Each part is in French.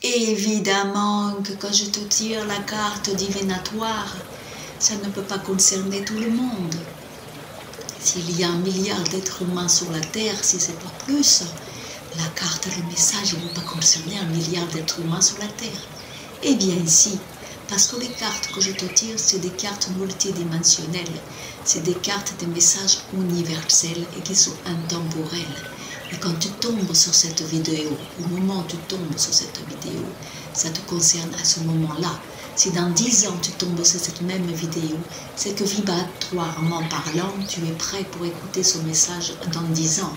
Évidemment que quand je te tire la carte divinatoire, ça ne peut pas concerner tout le monde. S'il y a 1 milliard d'êtres humains sur la Terre, si c'est pas plus, la carte, le message, ne va pas concerner 1 milliard d'êtres humains sur la Terre. Eh bien si, parce que les cartes que je te tire, c'est des cartes multidimensionnelles, c'est des cartes de messages universels et qui sont intemporelles. Et quand tu tombes sur cette vidéo, au moment où tu tombes sur cette vidéo, ça te concerne à ce moment-là. Si dans 10 ans tu tombes sur cette même vidéo, c'est que vibratoirement parlant, tu es prêt pour écouter ce message dans 10 ans.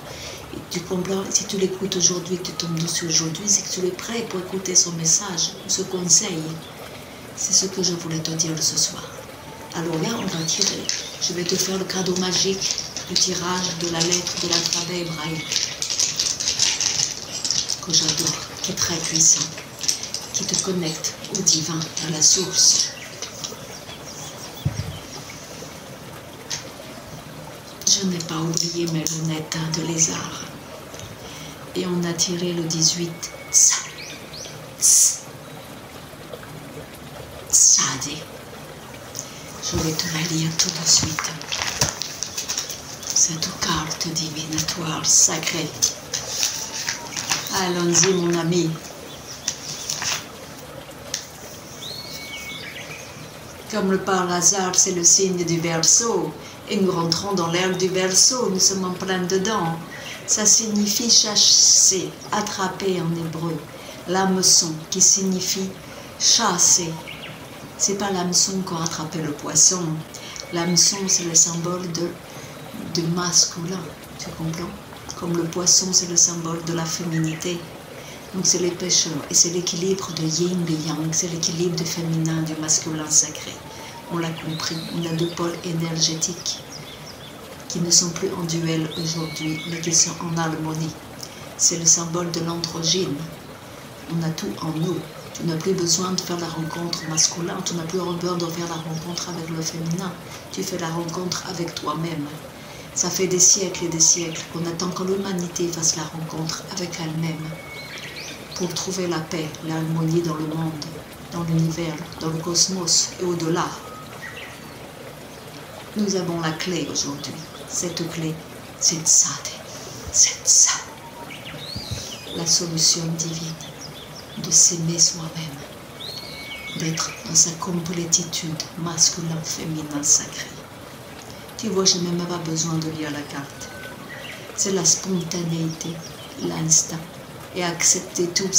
Et tu comprends, si tu l'écoutes aujourd'hui, que tu tombes dessus aujourd'hui, c'est que tu es prêt pour écouter ce message, ce conseil. C'est ce que je voulais te dire ce soir. Alors là, on va tirer. Je vais te faire le cadeau magique, le tirage de la lettre de l'alphabet hébraïque, que j'adore, qui est très puissant, qui te connecte au divin, à la source. Je n'ai pas oublié mes lunettes de lézard. Et on a tiré le 18. Tsade. Je vais te la lire tout de suite. Cette carte divinatoire sacrée. Allons-y, mon ami. Comme par hasard, c'est le signe du Verseau. Et nous rentrons dans l'ère du Verseau, nous sommes en plein dedans. Ça signifie chasser, attraper en hébreu. L'hameçon qui signifie chasser. C'est pas l'hameçon qu'on a attrapé le poisson. L'hameçon, c'est le symbole de masculin, tu comprends? Comme le poisson, c'est le symbole de la féminité. Donc c'est les pêcheurs. Et c'est l'équilibre de yin et yang. C'est l'équilibre du féminin, du masculin sacré. On l'a compris. On a 2 pôles énergétiques qui ne sont plus en duel aujourd'hui, mais qui sont en harmonie. C'est le symbole de l'androgyne. On a tout en nous. Tu n'as plus besoin de faire la rencontre masculine. Tu n'as plus besoin de faire la rencontre avec le féminin. Tu fais la rencontre avec toi-même. Ça fait des siècles et des siècles qu'on attend que l'humanité fasse la rencontre avec elle-même pour trouver la paix, l'harmonie dans le monde, dans l'univers, dans le cosmos et au-delà. Nous avons la clé aujourd'hui. Cette clé, c'est Tsade. C'est ça. La solution divine de s'aimer soi-même, d'être dans sa complétitude masculin, féminin, sacré. Tu vois, je n'ai même pas besoin de lire la carte. C'est la spontanéité, l'instinct, et accepter tout